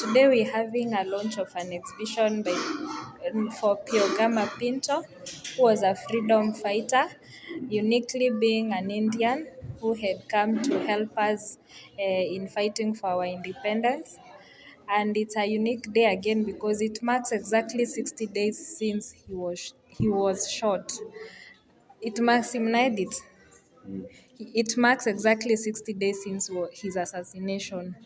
Today we're having a launch of an exhibition for Pio Gama Pinto, who was a freedom fighter, uniquely being an Indian who had come to help us in fighting for our independence. And it's a unique day again because it marks exactly 60 days since he was shot. It marks him it. It marks exactly 60 days since his assassination.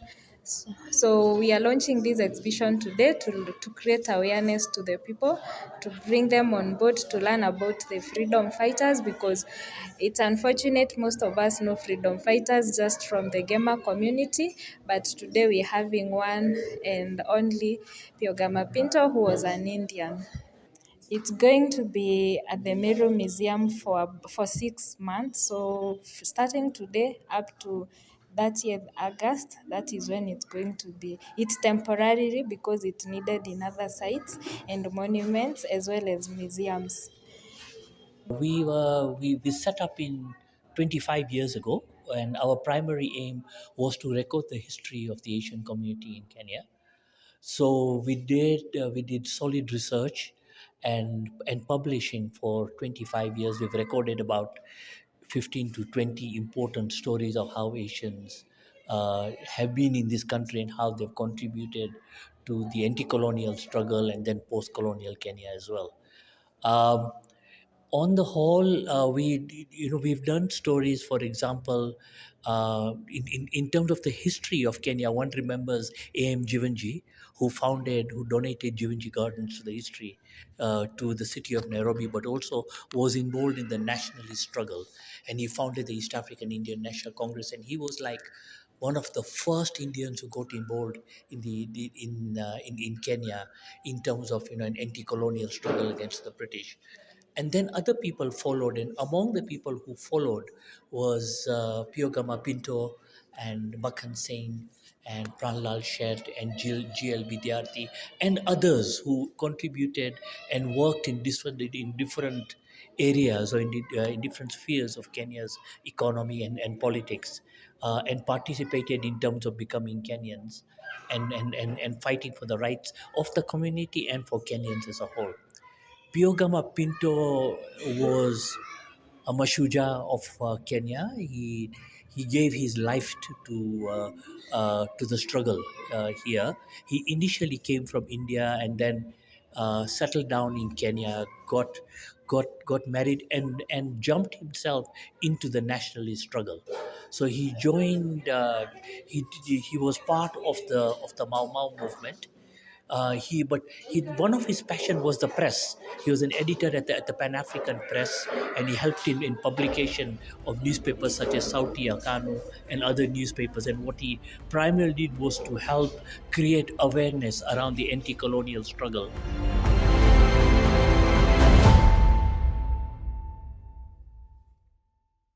So we are launching this exhibition today to create awareness to the people, to bring them on board to learn about the freedom fighters because it's unfortunate most of us know freedom fighters just from the gamer community, but today we're having one and only Pio Gama Pinto, who was an Indian. It's going to be at the Meru Museum for 6 months. So starting today up to 30th August, that is when it's going to be. It's temporary because it's needed in other sites and monuments as well as museums. We set up in 25 years ago, and our primary aim was to record the history of the Asian community in Kenya. So we did solid research and publishing for 25 years. We've recorded about 15 to 20 important stories of how Asians have been in this country and how they've contributed to the anti-colonial struggle and then post-colonial Kenya as well. Um, on the whole, we've done stories. For example, in terms of the history of Kenya, one remembers A.M. Jivanji, who donated Jivanji Gardens to the history to the city of Nairobi, but also was involved in the nationalist struggle, and he founded the East African Indian National Congress, and he was like one of the first Indians who got involved in Kenya in terms of an anti-colonial struggle against the British. And then other people followed, and among the people who followed was Pio Gama Pinto and Makhan Singh and Pranlal Sheth and GL Vidyarthi and others who contributed and worked in different areas or in different spheres of Kenya's economy and politics, and participated in terms of becoming Kenyans and fighting for the rights of the community and for Kenyans as a whole. Pio Gama Pinto was a Mashuja of Kenya. He gave his life to the struggle here. He initially came from India and then settled down in Kenya, got married and jumped himself into the nationalist struggle. So he joined. He was part of the Mau Mau movement. One of his passion was the press. He was an editor at the Pan African Press, and he helped in publication of newspapers such as Sauti ya Kanu and other newspapers. And what he primarily did was to help create awareness around the anti-colonial struggle.